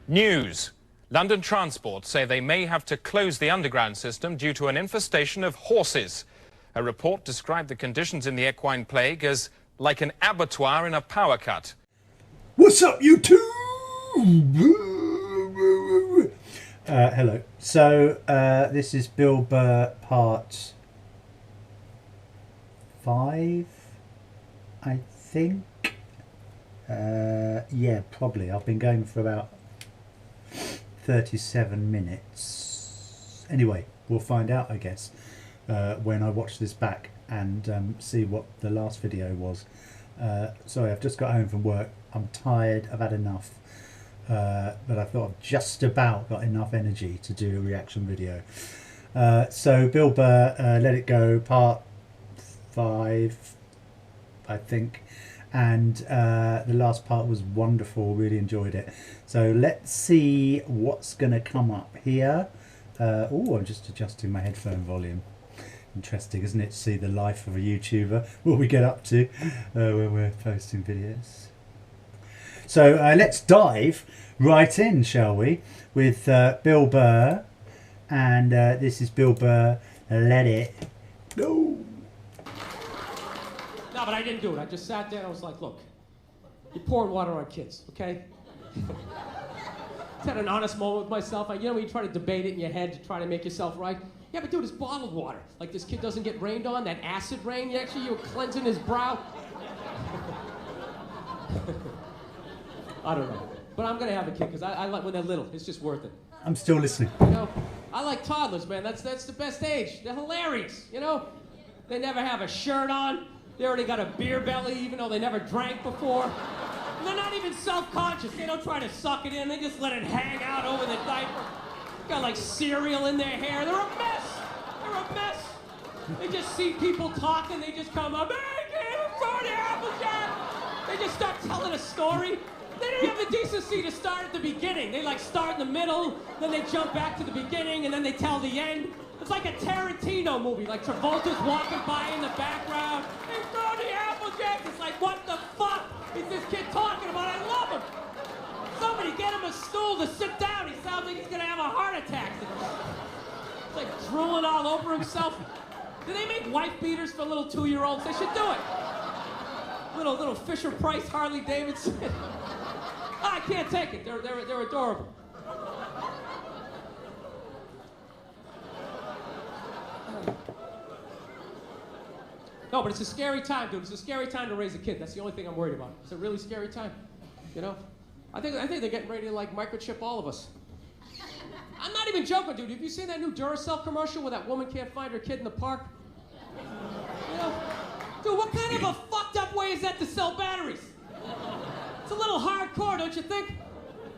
News. London Transport say they may have to close the underground system due to an infestation of horses. A report described the conditions in the equine plague as like an abattoir in a power cut. What's up, YouTube? Hello. So, this is Bill Burr part 5, I think. Yeah, probably. I've been going for about 37 minutes. Anyway, we'll find out, I guess, when I watch this back and see what the last video was. Sorry, I've just got home from work. I'm tired. I've had enough. But I thought I've just about got enough energy to do a reaction video. So Bill Burr, Let It Go, part 5, I think. And the last part was wonderful. Really enjoyed it. So let's see what's going to come up here. Oh, I'm just adjusting my headphone volume. Interesting, isn't it, to see the life of a YouTuber, what we get up to when we're posting videos. So let's dive right in, shall we, with Bill Burr. And this is Bill Burr, Let It Go. No, but I didn't do it. I just sat there and I was like, look, you're pouring water on kids, okay? Just had an honest moment with myself. You know when you try to debate it in your head to try to make yourself right? Yeah, but dude, it's bottled water. Like this kid doesn't get rained on, that acid rain, you're cleansing his brow. I don't know. But I'm gonna have a kid because I like when they're little. It's just worth it. I'm still listening. You know, I like toddlers, man. That's the best age. They're hilarious, you know? They never have a shirt on. They already got a beer belly, even though they never drank before. And they're not even self-conscious. They don't try to suck it in. They just let it hang out over the diaper. Got like cereal in their hair. They're a mess. They're a mess. They just see people talking. They just come up, hey, kid, I'm sorry, Applejack. They just start telling a story. They don't have the decency to start at the beginning. They like start in the middle, then they jump back to the beginning, and then they tell the end. It's like a Tarantino movie, like Travolta's walking by in the background. Hey, Tony Applejack. It's like, what the fuck is this kid talking about? I love him. Somebody get him a stool to sit down. He sounds like he's gonna have a heart attack. It's like drooling all over himself. Do they make wife beaters for little 2-year-olds? They should do it. Little Fisher Price Harley Davidson. I can't take it. They're adorable. No, but it's a scary time, dude. It's a scary time to raise a kid. That's the only thing I'm worried about. It's a really scary time, you know? I think they're getting ready to, like, microchip all of us. I'm not even joking, dude. Have you seen that new Duracell commercial where that woman can't find her kid in the park? You know? Dude, what kind of a fucked up way is that to sell batteries? It's a little hardcore, don't you think?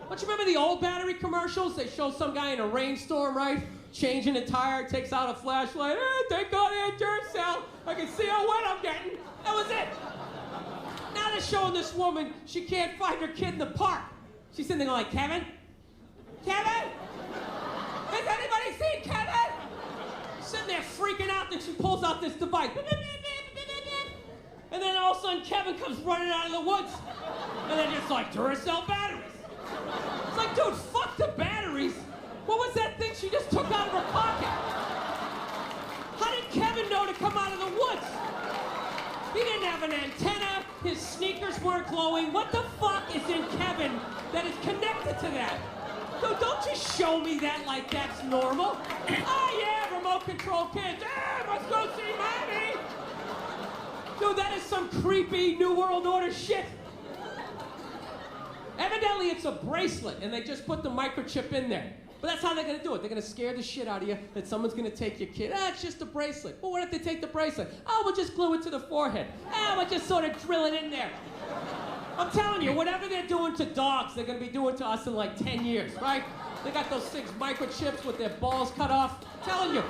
Don't you remember the old battery commercials? They show some guy in a rainstorm, right? Changing a tire, takes out a flashlight. Thank God I had Duracell. I can see how wet I'm getting. That was it. Now they're showing this woman, she can't find her kid in the park. She's sitting there going like, Kevin? Kevin? Has anybody seen Kevin? Sitting there freaking out, then she pulls out this device. And then all of a sudden, Kevin comes running out of the woods. And they're just like, Duracell batteries. It's like, dude, fuck the batteries. What was that thing she just took out of her pocket? How did Kevin know to come out of the woods? He didn't have an antenna. His sneakers weren't glowing. What the fuck is in Kevin that is connected to that? Dude, don't just show me that like that's normal. Oh yeah, remote control kids. Hey, let's go see mommy. Dude, that is some creepy New World Order shit. Evidently, it's a bracelet, and they just put the microchip in there. But that's how they're going to do it. They're going to scare the shit out of you that someone's going to take your kid. It's just a bracelet. Well, what if they take the bracelet? Oh, we'll just glue it to the forehead. We'll just sort of drill it in there. I'm telling you, whatever they're doing to dogs, they're going to be doing to us in like 10 years, right? They got those 6 microchips with their balls cut off. I'm telling you.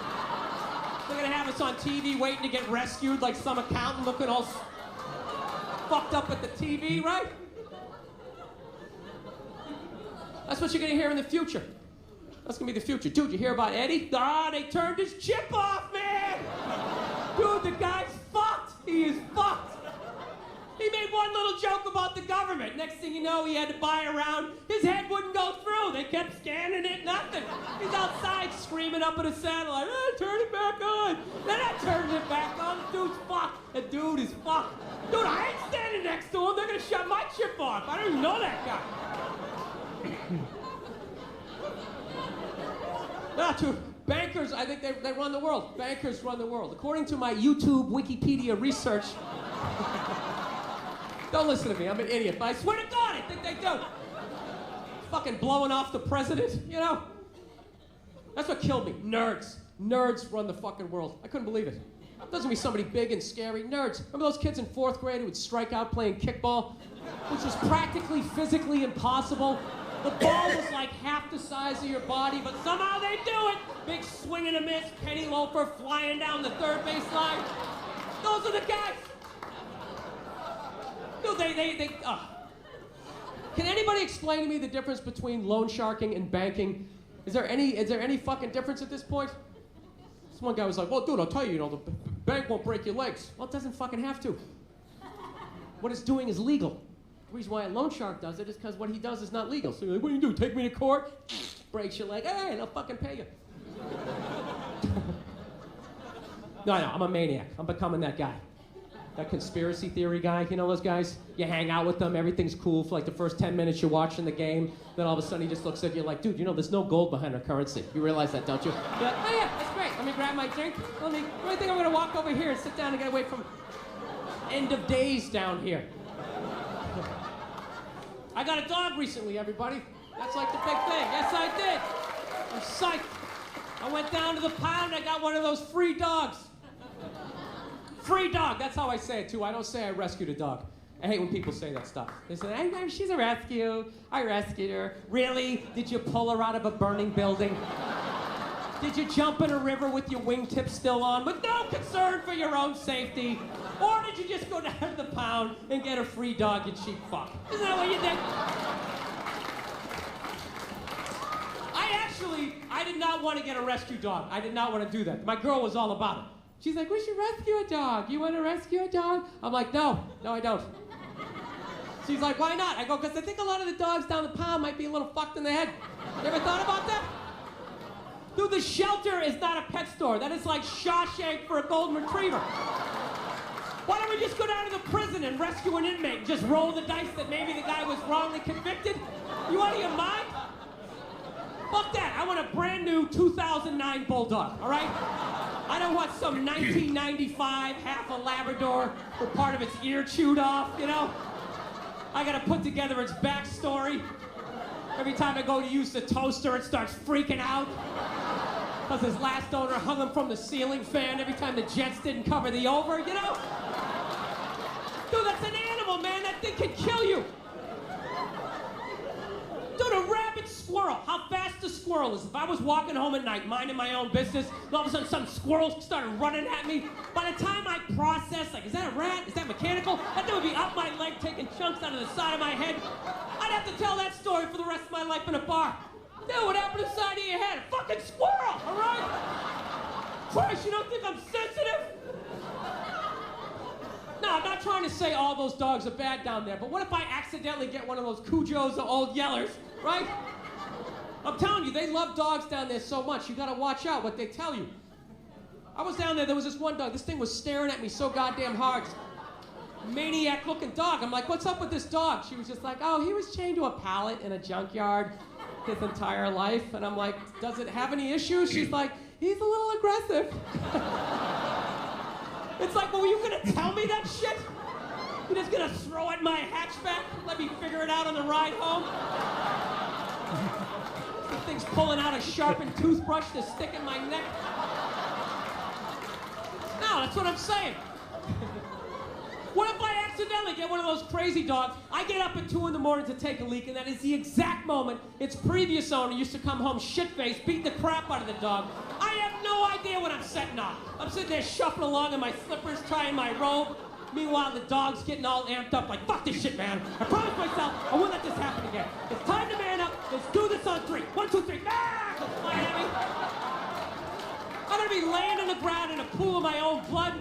They're going to have us on TV waiting to get rescued like some accountant looking all fucked up at the TV, right? That's what you're going to hear in the future. That's going to be the future. Dude, you hear about Eddie? They turned his chip off, man! Dude, the guy's fucked. He is fucked. He made one little joke about the government. Next thing you know, he had to buy around. His head wouldn't go through. kept scanning it, nothing. He's outside screaming up at a satellite, turn it back on. They're not turning it back on. The dude's fucked. The dude is fucked. Dude, I ain't standing next to him. They're gonna shut my chip off. I don't even know that guy. Not true. Bankers, I think they run the world. Bankers run the world. According to my YouTube Wikipedia research, don't listen to me, I'm an idiot, but I swear to God, I think they do. Fucking blowing off the president, you know? That's what killed me. Nerds. Nerds run the fucking world. I couldn't believe it. Doesn't be somebody big and scary. Nerds. Remember those kids in 4th grade who would strike out playing kickball? Which was practically physically impossible. The ball was like half the size of your body, but somehow they do it. Big swing and a miss, penny loafer flying down the third base line. Those are the guys. Dude, Can anybody explain to me the difference between loan sharking and banking? Is there any fucking difference at this point? This one guy was like, well, dude, I'll tell you, the bank won't break your legs. Well, it doesn't fucking have to. What it's doing is legal. The reason why a loan shark does it is because what he does is not legal. So you're like, what do you do? Take me to court? Breaks your leg. Hey, they'll fucking pay you. No, I'm a maniac. I'm becoming that guy. That conspiracy theory guy. You know those guys? You hang out with them, everything's cool for like the first 10 minutes you're watching the game. Then all of a sudden he just looks at you like, dude, there's no gold behind our currency. You realize that, don't you? You're like, oh yeah, that's great. Let me grab my drink. I think I'm gonna walk over here and sit down and get away from end of days down here. I got a dog recently, everybody. That's like the big thing. Yes, I did. I'm psyched. I went down to the pound, I got one of those free dogs. Free dog, that's how I say it too. I don't say I rescued a dog. I hate when people say that stuff. They say, hey, she's a rescue. I rescued her. Really? Did you pull her out of a burning building? Did you jump in a river with your wingtips still on with no concern for your own safety? Or did you just go down to the pound and get a free dog, you cheap fuck? Isn't that what you did? I did not want to get a rescue dog. I did not want to do that. My girl was all about it. She's like, we should rescue a dog. You want to rescue a dog? I'm like, no, I don't. She's like, why not? I go, because I think a lot of the dogs down the pound might be a little fucked in the head. You ever thought about that? Dude, the shelter is not a pet store. That is like Shawshank for a golden retriever. Why don't we just go down to the prison and rescue an inmate and just roll the dice that maybe the guy was wrongly convicted? You out of your mind? Fuck that. I want a brand new 2009 Bulldog, all right? I don't want some 1995 half a Labrador with part of its ear chewed off, you know? I gotta put together its backstory. Every time I go to use the toaster, it starts freaking out. Because his last owner hung him from the ceiling fan every time the Jets didn't cover the over, you know? Dude, that's an animal, man. That thing can kill you. Dude, a rabid squirrel. How fast a squirrel is. If I was walking home at night, minding my own business, and all of a sudden some squirrels started running at me, by the time I process, like, is that a rat? Is that mechanical? That thing would be up my leg, taking chunks out of the side of my head. I'd have to tell that story for the rest of my life in a bar. Dude, what happened to the side of your head? A fucking squirrel, all right? Christ, you don't think I'm sensitive? No, I'm not trying to say all those dogs are bad down there, but what if I accidentally get one of those Cujos or old Yellers, right? I'm telling you, they love dogs down there so much, you gotta watch out what they tell you. I was down there was this one dog, this thing was staring at me so goddamn hard. Maniac looking dog. I'm like, what's up with this dog? She was just like, oh, he was chained to a pallet in a junkyard his entire life. And I'm like, does it have any issues? She's like, he's a little aggressive. It's like, well, were you gonna tell me that shit? You're just gonna throw it in my hatchback? Let me figure it out on the ride home? The thing's pulling out a sharpened toothbrush to stick in my neck. No, that's what I'm saying. What if I accidentally get one of those crazy dogs? I get up at 2 in the morning to take a leak, and that is the exact moment its previous owner used to come home shit-faced, beating the crap out of the dog. I have no idea what I'm setting off. I'm sitting there shuffling along in my slippers, trying my robe. Meanwhile, the dog's getting all amped up, like, fuck this shit, man. I promised myself I won't let this happen again. It's time to man up. Let's do this on 3. 1, 2, 3. Ah! Goes flying at me. I'm gonna be laying on the ground in a pool of my own blood.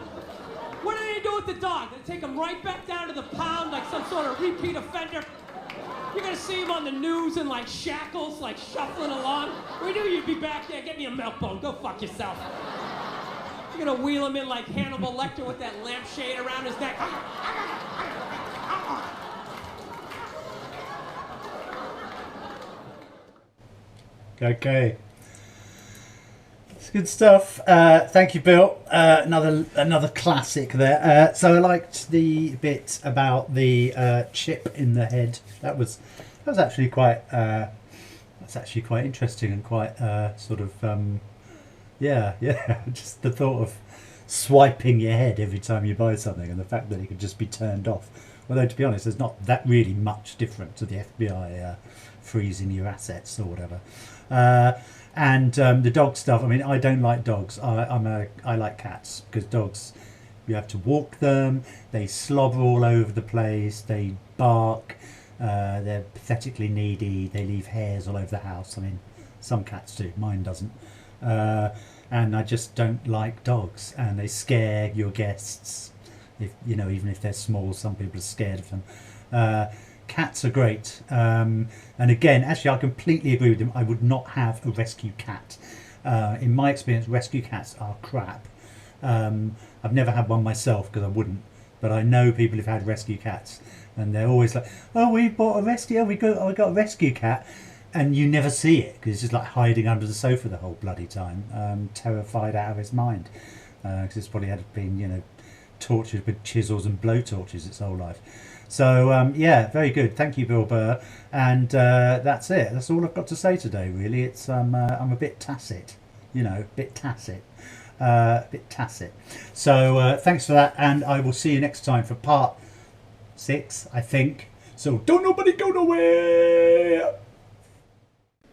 What are they gonna do with the dog? They take him right back down to the pound like some sort of repeat offender? You're gonna see him on the news in like shackles, like shuffling along. We knew you'd be back there. Get me a milk bone. Go fuck yourself. You're gonna wheel him in like Hannibal Lecter with that lampshade around his neck. Okay. It's good stuff. Thank you, Bill. Another classic there. So I liked the bit about the chip in the head. That was actually quite interesting and quite sort of yeah. Just the thought of swiping your head every time you buy something, and the fact that it could just be turned off. Although to be honest, there's not that really much different to the FBI freezing your assets or whatever. And the dog stuff. I mean, I don't like dogs. I like cats, because dogs, you have to walk them. They slobber all over the place. They bark. They're pathetically needy. They leave hairs all over the house. I mean, some cats do. Mine doesn't. And I just don't like dogs. And they scare your guests. If you know, even if they're small, some people are scared of them. Cats are great, and again, actually I completely agree with him. I would not have a rescue cat. In my experience, rescue cats are crap. I've never had one myself because I wouldn't, but I know people who've had rescue cats, and they're always like, oh, we bought a rescue, we got a rescue cat, and you never see it because it's just like hiding under the sofa the whole bloody time, terrified out of his mind, because it's probably had been tortured with chisels and blowtorches its whole life. So yeah, very good. Thank you, Bill Burr. And that's it. That's all I've got to say today. Really, it's I'm a bit tacit, a bit tacit, So thanks for that, and I will see you next time for part 6, I think. So don't nobody go nowhere.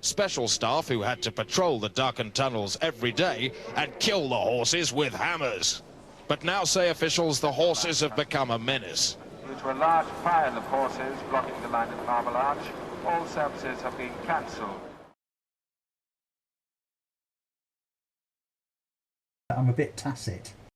Special staff who had to patrol the darkened tunnels every day and kill the horses with hammers. But now, say officials, the horses have become a menace. Due to a large pile of horses blocking the line at Marble Arch, all services have been cancelled. I'm a bit tacit.